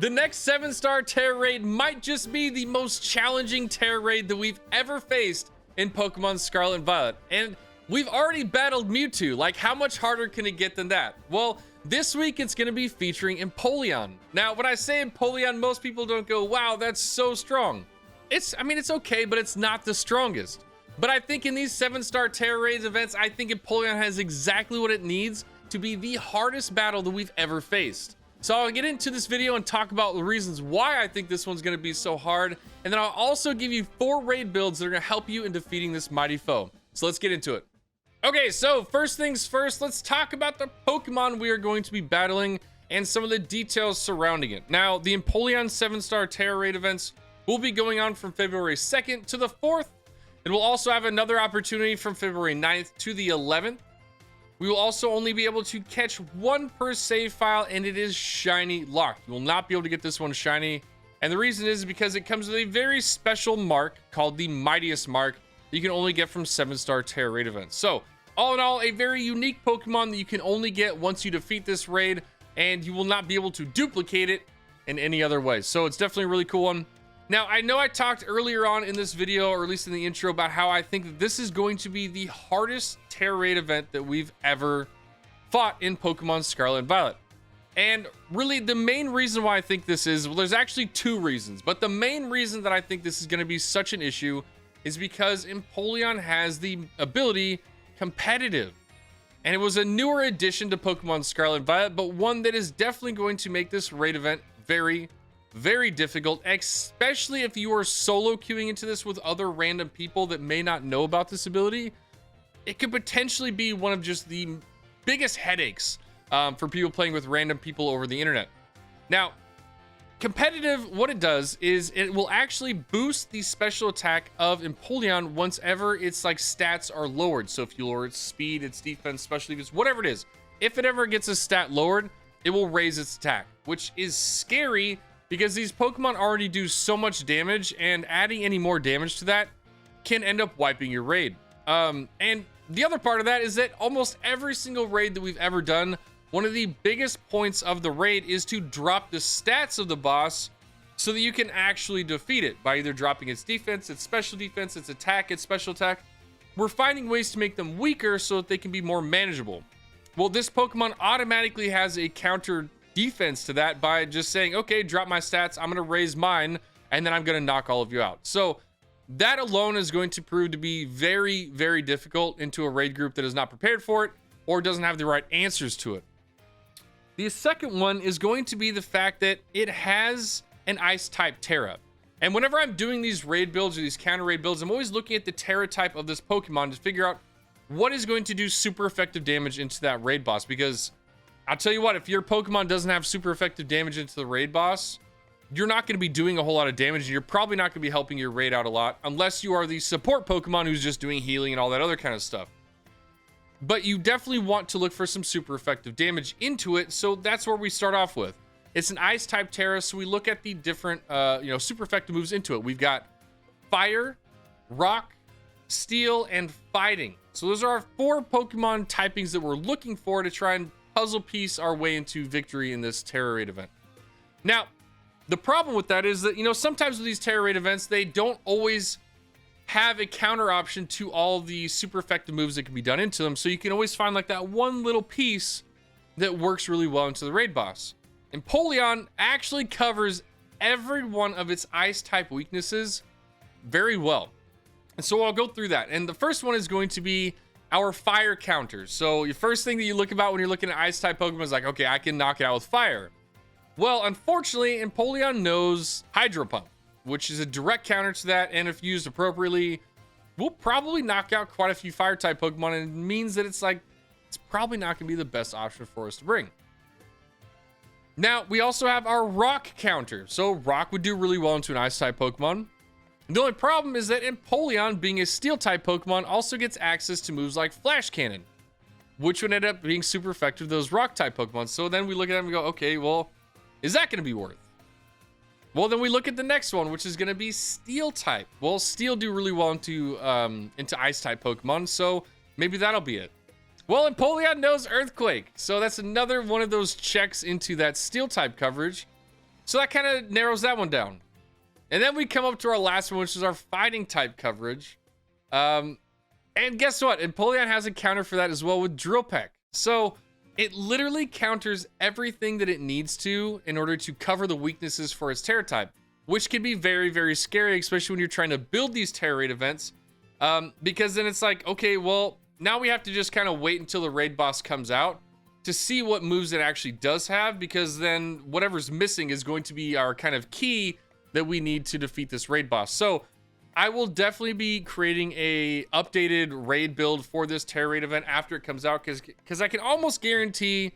The next 7-star Tera raid might just be the most challenging Tera raid that we've ever faced in Pokemon Scarlet and Violet. And we've already battled Mewtwo. Like, how much harder can it get than that? Well, this week it's going to be featuring Empoleon. Now, when I say Empoleon, most people don't go, wow, that's so strong. I mean, it's okay, but it's not the strongest. But I think in these 7-star Tera raids events, I think Empoleon has exactly what it needs to be the hardest battle that we've ever faced. So I'll get into this video and talk about the reasons why I think this one's going to be so hard. And then I'll also give you 4 raid builds that are going to help you in defeating this mighty foe. So let's get into it. Okay, so first things first, let's talk about the Pokemon we are going to be battling and some of the details surrounding it. Now, the Empoleon 7-star Tera raid events will be going on from February 2nd to the 4th. And we'll also have another opportunity from February 9th to the 11th. We will also only be able to catch 1 per save file, and it is shiny locked. You will not be able to get this one shiny. And the reason is because it comes with a very special mark called the Mightiest mark that you can only get from 7-star Tera raid events. So, all in all, a very unique Pokemon that you can only get once you defeat this raid, and you will not be able to duplicate it in any other way. So, it's definitely a really cool one. Now, I know I talked earlier on in this video, or at least in the intro, about how I think that this is going to be the hardest Tera raid event that we've ever fought in Pokemon Scarlet and Violet. And really, the main reason why I think this is, well, there's actually 2 reasons, but the main reason that I think this is going to be such an issue is because Empoleon has the ability competitive. And it was a newer addition to Pokemon Scarlet and Violet, but one that is definitely going to make this raid event very, very difficult, especially if you are solo queuing into this with other random people that may not know about this ability. It could potentially be one of just the biggest headaches for people playing with random people over the internet. Now, competitive, what it does is it will actually boost the special attack of Empoleon once ever its like stats are lowered. So if you lower its speed, its defense, special defense, whatever it is, if it ever gets a stat lowered, it will raise its attack, which is scary because these Pokemon already do so much damage, and adding any more damage to that can end up wiping your raid. And the other part of that is that almost every single raid that we've ever done, one of the biggest points of the raid is to drop the stats of the boss so that you can actually defeat it by either dropping its defense, its special defense, its attack, its special attack. We're finding ways to make them weaker so that they can be more manageable. Well, this Pokemon automatically has a counter defense to that by just saying, okay, drop my stats, I'm going to raise mine, and then I'm going to knock all of you out. So that alone is going to prove to be very, very difficult into a raid group that is not prepared for it or doesn't have the right answers to it. The second one is going to be the fact that it has an ice type Tera. And whenever I'm doing these raid builds or these counter raid builds, I'm always looking at the Tera type of this Pokemon to figure out what is going to do super effective damage into that raid boss. Because I'll tell you what, if your Pokemon doesn't have super effective damage into the raid boss, you're not going to be doing a whole lot of damage, and you're probably not going to be helping your raid out a lot unless you are the support Pokemon who's just doing healing and all that other kind of stuff. But you definitely want to look for some super effective damage into it, so that's where we start off with. It's an ice type Tera, so we look at the different super effective moves into it. We've got fire, rock, steel, and fighting. So those are our 4 Pokemon typings that we're looking for to try and puzzle piece our way into victory in this Tera raid event. Now, the problem with that is that, sometimes with these Tera raid events, they don't always have a counter option to all the super effective moves that can be done into them. So you can always find like that one little piece that works really well into the raid boss. Empoleon actually covers every one of its ice type weaknesses very well. And so I'll go through that. And the first one is going to be our fire counters. So the first thing that you look about when you're looking at ice type Pokemon is like, okay, I can knock it out with fire. Well, unfortunately, Empoleon knows Hydro Pump, which is a direct counter to that, and if used appropriately, will probably knock out quite a few fire type Pokemon, and it means that it's probably not going to be the best option for us to bring. Now, we also have our rock counter. So rock would do really well into an ice type Pokemon. The only problem is that Empoleon, being a steel type Pokemon, also gets access to moves like Flash Cannon, which would end up being super effective to those rock type Pokemon. So then we look at them and go, okay, well, is that going to be worth? Well, then we look at the next one, which is going to be steel type. Well, steel do really well into ice type Pokemon, so maybe that'll be it. Well, Empoleon knows earthquake, so that's another one of those checks into that steel type coverage. So that kind of narrows that one down. And then we come up to our last one, which is our fighting type coverage. And guess what? Empoleon has a counter for that as well with Drill Peck. So it literally counters everything that it needs to in order to cover the weaknesses for its Tera type, which can be very, very scary, especially when you're trying to build these Tera raid events. Because then it's like, okay, well, now we have to just kind of wait until the raid boss comes out to see what moves it actually does have, because then whatever's missing is going to be our kind of key that we need to defeat this raid boss. So I will definitely be creating a updated raid build for this Tera raid event after it comes out, because I can almost guarantee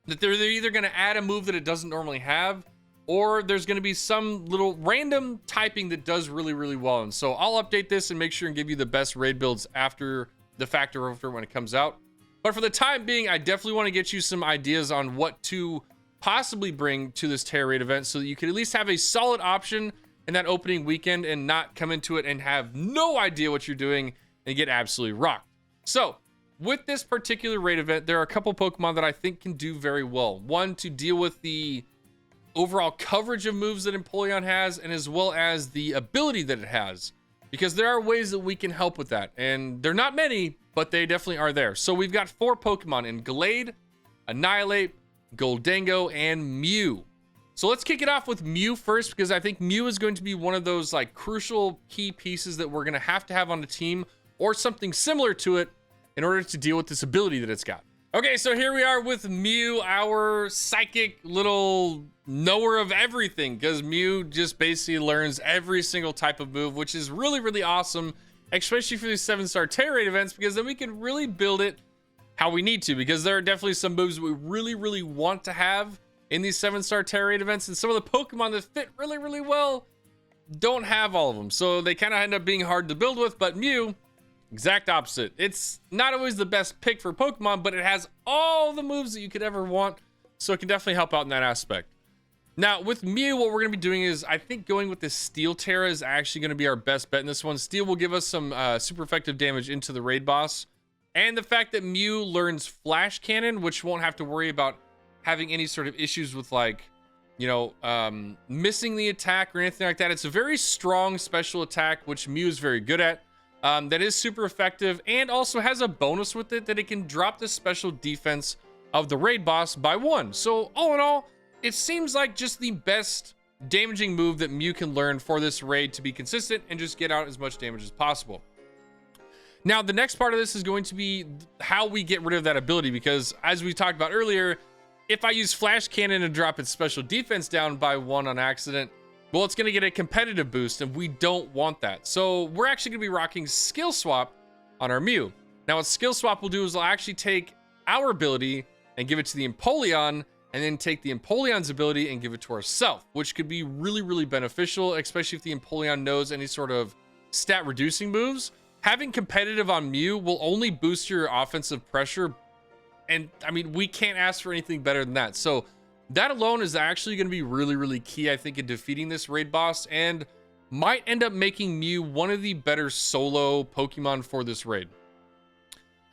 that they're either going to add a move that it doesn't normally have, or there's going to be some little random typing that does really, really well. And so I'll update this and make sure and give you the best raid builds after the fact or after when it comes out. But for the time being, I definitely want to get you some ideas on what to possibly bring to this Tera raid event so that you can at least have a solid option in that opening weekend and not come into it and have no idea what you're doing and get absolutely rocked. So with this particular raid event, there are a couple Pokemon that I think can do very well. One, to deal with the overall coverage of moves that Empoleon has, and as well as the ability that it has, because there are ways that we can help with that, and they're not many, but they definitely are there. So we've got 4 Pokemon in Gallade, Annihilape, Gholdengo, and Mew. So let's kick it off with Mew first, because I think Mew is going to be one of those like crucial key pieces that we're going to have on the team, or something similar to it, in order to deal with this ability that it's got. Okay, so here we are with Mew, our psychic little knower of everything, because Mew just basically learns every single type of move, which is really, really awesome, especially for these 7-star Tera raid events, because then we can really build it how we need to, because there are definitely some moves that we really, really want to have in these 7-star Tera raid events, and some of the Pokemon that fit really, really well don't have all of them, so they kind of end up being hard to build with. But Mew, exact opposite. It's not always the best pick for Pokemon, but it has all the moves that you could ever want, so it can definitely help out in that aspect. Now, with Mew, what we're going to be doing is, I think going with this Steel Tera is actually going to be our best bet in this one. Steel will give us some super effective damage into the raid boss. And the fact that Mew learns Flash Cannon, which won't have to worry about having any sort of issues with, like, you know, missing the attack or anything like that. It's a very strong special attack, which Mew is very good at. That is super effective, and also has a bonus with it that it can drop the special defense of the raid boss by 1. So all in all, it seems like just the best damaging move that Mew can learn for this raid to be consistent and just get out as much damage as possible. Now, the next part of this is going to be how we get rid of that ability, because as we talked about earlier, if I use Flash Cannon to drop its special defense down by 1 on accident, well, it's going to get a competitive boost, and we don't want that. So we're actually going to be rocking Skill Swap on our Mew. Now, what Skill Swap will do is I'll actually take our ability and give it to the Empoleon, and then take the Empoleon's ability and give it to ourselves, which could be really, really beneficial, especially if the Empoleon knows any sort of stat reducing moves. Having competitive on Mew will only boost your offensive pressure, and I mean, we can't ask for anything better than that. So that alone is actually going to be really, really key, I think, in defeating this raid boss, and might end up making Mew one of the better solo Pokemon for this raid.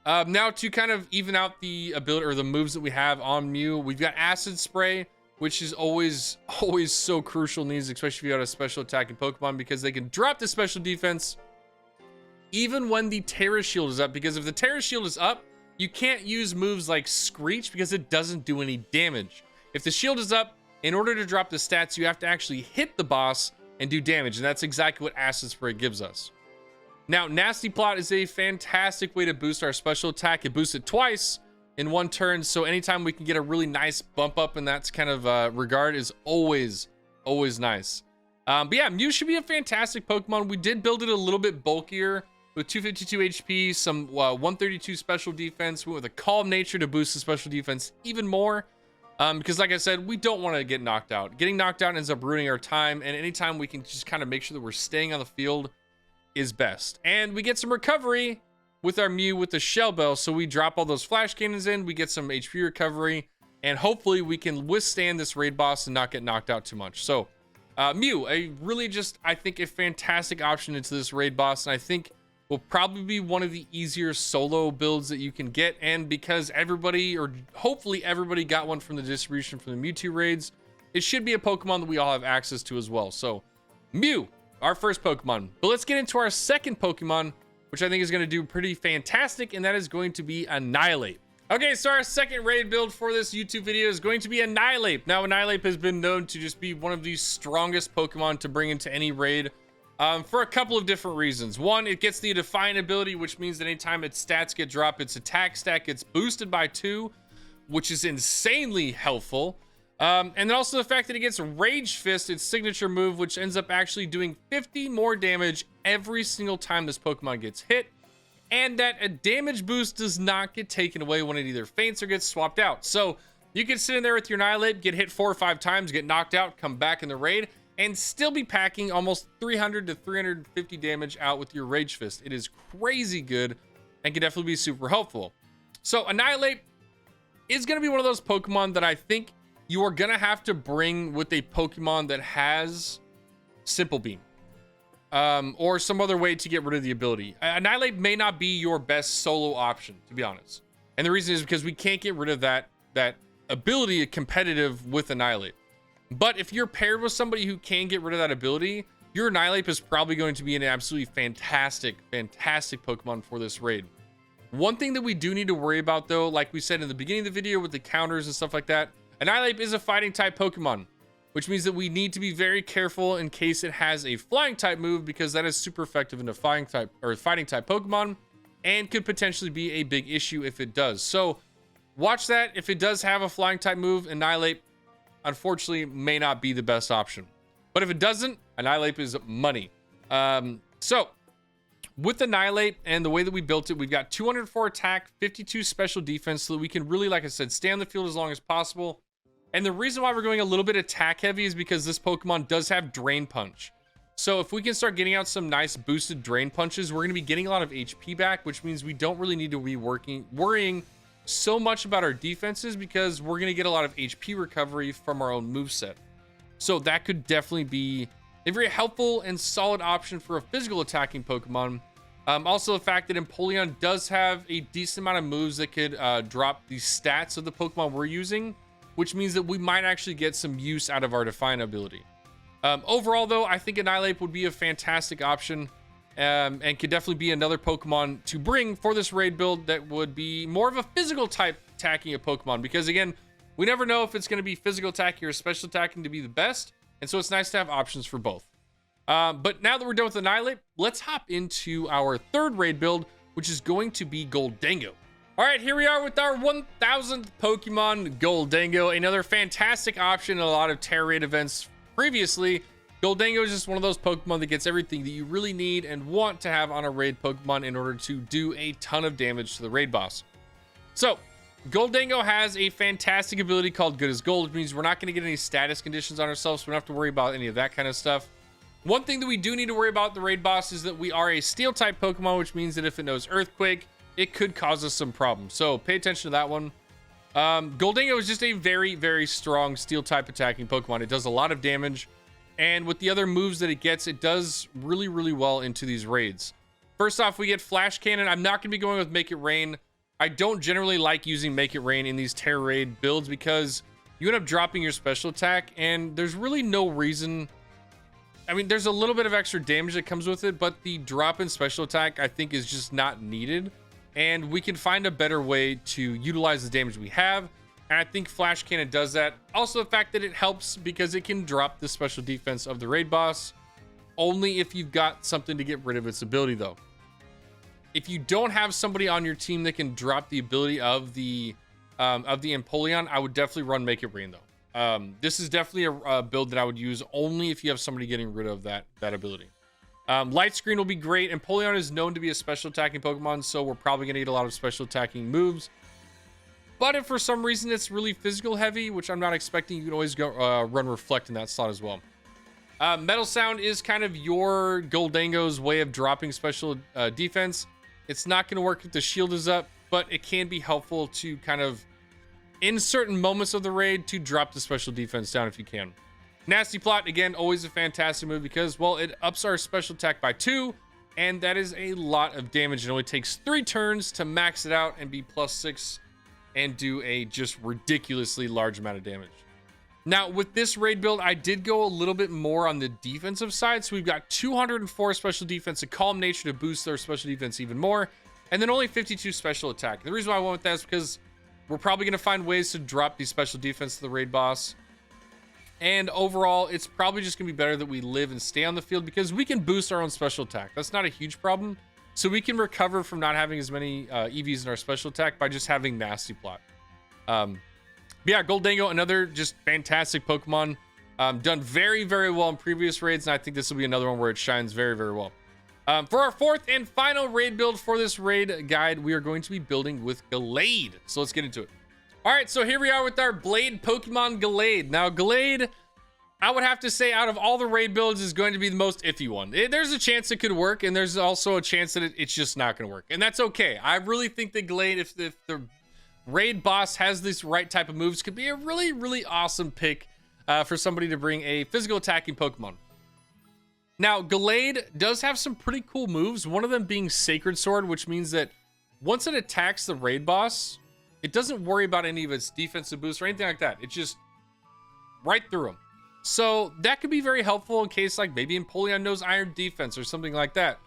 Now, to kind of even out the ability or the moves that we have on Mew, we've got Acid Spray, which is always so crucial in these, especially if you got a special attacking Pokemon, because they can drop the special defense even when the Tera Shield is up, because if the Tera Shield is up, you can't use moves like Screech because it doesn't do any damage. If the shield is up, in order to drop the stats, you have to actually hit the boss and do damage, and that's exactly what Acid Spray gives us. Now, Nasty Plot is a fantastic way to boost our special attack. It boosts it twice in 1 turn, so anytime we can get a really nice bump up in that kind of regard is always nice. But yeah, Mew should be a fantastic Pokemon. We did build it a little bit bulkier with 252 HP, some 132 special defense, with a calm nature to boost the special defense even more. Because like I said, we don't want to get knocked out. Getting knocked out ends up ruining our time, and anytime we can just kind of make sure that we're staying on the field is best. And we get some recovery with our Mew with the Shell Bell, so we drop all those Flash Cannons in, we get some HP recovery, and hopefully we can withstand this raid boss and not get knocked out too much. So Mew, I think a fantastic option into this raid boss, and I think will probably be one of the easier solo builds that you can get. And because everybody, or hopefully everybody, got one from the distribution from the Mewtwo raids, it should be a Pokemon that we all have access to as well. So Mew, our first Pokemon. But let's get into our second Pokemon, which I think is going to do pretty fantastic, and that is going to be Annihilape. Okay, so our second raid build for this YouTube video is going to be Annihilape. Now, Annihilape has been known to just be one of the strongest Pokemon to bring into any raid for a couple of different reasons. One, it gets the Defiant ability, which means that anytime its stats get dropped, its attack stat gets boosted by 2, which is insanely helpful. And then also the fact that it gets Rage Fist, its signature move, which ends up actually doing 50 more damage every single time this Pokemon gets hit. And that a damage boost does not get taken away when it either faints or gets swapped out. So you can sit in there with your Annihilape, get hit 4 or 5 times, get knocked out, come back in the raid, and still be packing almost 300 to 350 damage out with your Rage Fist. It is crazy good and can definitely be super helpful. So Annihilape is going to be one of those Pokemon that I think you are going to have to bring with a Pokemon that has Simple Beam. Or some other way to get rid of the ability. Annihilape may not be your best solo option, to be honest. And the reason is because we can't get rid of that ability competitive with Annihilape. But if you're paired with somebody who can get rid of that ability, your Annihilape is probably going to be an absolutely fantastic Pokemon for this raid. One thing that we do need to worry about, though, like we said in the beginning of the video with the counters and stuff like that, Annihilape is a fighting type Pokemon, which means that we need to be very careful in case it has a flying type move, because that is super effective in a fighting type Pokemon and could potentially be a big issue if it does. So watch that. If it does have a flying type move, Annihilape unfortunately may not be the best option. But if it doesn't, Annihilape is money. So with Annihilape and the way that we built it, we've got 204 attack, 52 special defense, so that we can really, like I said, stay on the field as long as possible. And the reason why we're going a little bit attack heavy is because this Pokemon does have Drain Punch. So if we can start getting out some nice boosted Drain Punches, we're going to be getting a lot of HP back, which means we don't really need to be worrying so much about our defenses, because we're going to get a lot of HP recovery from our own moveset. So that could definitely be a very helpful and solid option for a physical attacking Pokemon. Also, the fact that Empoleon does have a decent amount of moves that could drop the stats of the Pokemon we're using, which means that we might actually get some use out of our Defiant ability. Overall, though, I think Annihilape would be a fantastic option and could definitely be another Pokemon to bring for this raid build that would be more of a physical type attacking a Pokemon, because, again, we never know if it's going to be physical attacking or special attacking to be the best, and so it's nice to have options for both. But now that we're done with Annihilape, let's hop into our third raid build, which is going to be Gholdengo. All right, here we are with our 1000th Pokemon, Gholdengo. Another fantastic option in a lot of Tera raid events previously. Gholdengo is just one of those Pokemon that gets everything that you really need and want to have on a raid Pokemon in order to do a ton of damage to the raid boss. So, Gholdengo has a fantastic ability called Good as Gold, which means we're not going to get any status conditions on ourselves, so we don't have to worry about any of that kind of stuff. One thing that we do need to worry about the raid boss is that we are a Steel-type Pokemon, which means that if it knows Earthquake, it could cause us some problems. So pay attention to that one. Gholdengo is just a very, very strong steel type attacking Pokemon. It does a lot of damage. And with the other moves that it gets, it does really, really well into these raids. First off, we get Flash Cannon. I'm not going to be going with Make It Rain. I don't generally like using Make It Rain in these Tera raid builds because you end up dropping your special attack and there's really no reason. I mean, there's a little bit of extra damage that comes with it, but the drop in special attack I think is just not needed. And we can find a better way to utilize the damage we have. And I think Flash Cannon does that. Also, the fact that it helps because it can drop the special defense of the raid boss. Only if you've got something to get rid of its ability, though. If you don't have somebody on your team that can drop the ability of the Empoleon, I would definitely run Make It Rain, though. This is definitely a build that I would use only if you have somebody getting rid of that ability. Light Screen will be great. Empoleon is known to be a special attacking Pokemon, so we're probably going to get a lot of special attacking moves. But if for some reason it's really physical heavy, which I'm not expecting, you can always go run Reflect in that slot as well. Metal Sound is kind of your Gholdengo's way of dropping special defense. It's not going to work if the shield is up, but it can be helpful to kind of, in certain moments of the raid, to drop the special defense down if you can. Nasty Plot, again, always a fantastic move because, well, it ups our special attack by 2, and that is a lot of damage. It only takes 3 turns to max it out and be +6 and do a just ridiculously large amount of damage. Now, with this raid build, I did go a little bit more on the defensive side. So we've got 204 special defense, a calm nature to boost their special defense even more, and then only 52 special attack. And the reason why I went with that is because we're probably going to find ways to drop the special defense to the raid boss. And overall, it's probably just going to be better that we live and stay on the field because we can boost our own special attack. That's not a huge problem. So we can recover from not having as many EVs in our special attack by just having Nasty Plot. But yeah, Gholdengo, another just fantastic Pokemon. Done very, very well in previous raids, and I think this will be another one where it shines very, very well. For our fourth and final raid build for this raid guide, we are going to be building with Gallade. So let's get into it. All right, so here we are with our Blade Pokemon Gallade. Now, Gallade, I would have to say out of all the raid builds is going to be the most iffy one. There's a chance it could work, and there's also a chance that it's just not going to work. And that's okay. I really think that Gallade, if the raid boss has this right type of moves, could be a really, really awesome pick for somebody to bring a physical attacking Pokemon. Now, Gallade does have some pretty cool moves, one of them being Sacred Sword, which means that once it attacks the raid boss, it doesn't worry about any of its defensive boosts or anything like that. It's just right through them. So that could be very helpful in case like maybe Empoleon knows Iron Defense or something like that.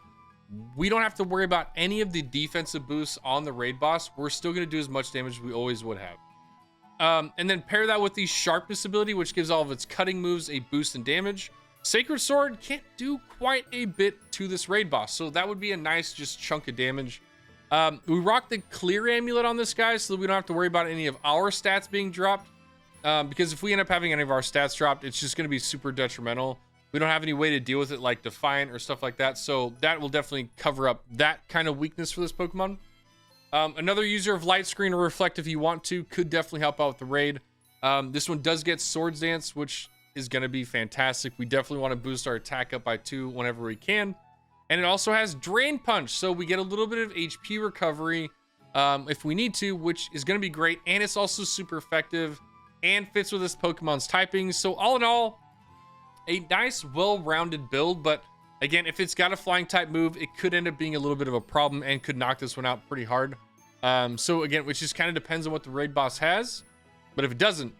We don't have to worry about any of the defensive boosts on the raid boss. We're still going to do as much damage as we always would have. And then pair that with the Sharpness ability, which gives all of its cutting moves a boost in damage. Sacred Sword can't do quite a bit to this raid boss, so that would be a nice just chunk of damage. We rock the Clear Amulet on this guy so that we don't have to worry about any of our stats being dropped. Because if we end up having any of our stats dropped, it's just going to be super detrimental. We don't have any way to deal with it like Defiant or stuff like that. So that will definitely cover up that kind of weakness for this Pokemon. Another user of Light Screen or Reflect, if you want to, could definitely help out with the raid. This one does get Swords Dance, which is going to be fantastic. We definitely want to boost our attack up by 2 whenever we can. And it also has Drain Punch, so we get a little bit of HP recovery if we need to, which is going to be great. And it's also super effective and fits with this Pokemon's typing. So all in all, a nice, well-rounded build, but again, if it's got a flying type move, it could end up being a little bit of a problem and could knock this one out pretty hard. So again, which just kind of depends on what the raid boss has, but if it doesn't,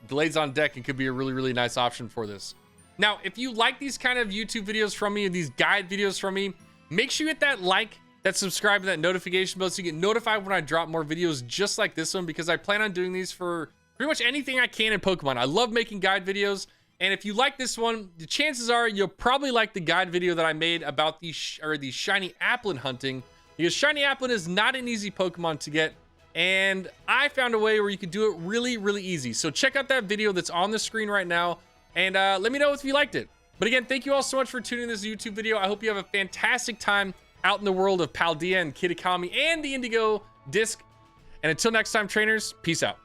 Gallade's on deck and could be a really, really nice option for this. Now, if you like these kind of YouTube videos from me, these guide videos from me, make sure you hit that like, that subscribe, and that notification bell so you get notified when I drop more videos just like this one, because I plan on doing these for pretty much anything I can in Pokemon. I love making guide videos. And if you like this one, the chances are you'll probably like the guide video that I made about the shiny Applin hunting, because shiny Applin is not an easy Pokemon to get, and I found a way where you could do it really, really easy. So check out that video that's on the screen right now, and let me know if you liked it. But again, thank you all so much for tuning in this YouTube video. I hope you have a fantastic time out in the world of Paldea and Kitakami and the Indigo disc. And until next time, trainers, peace out.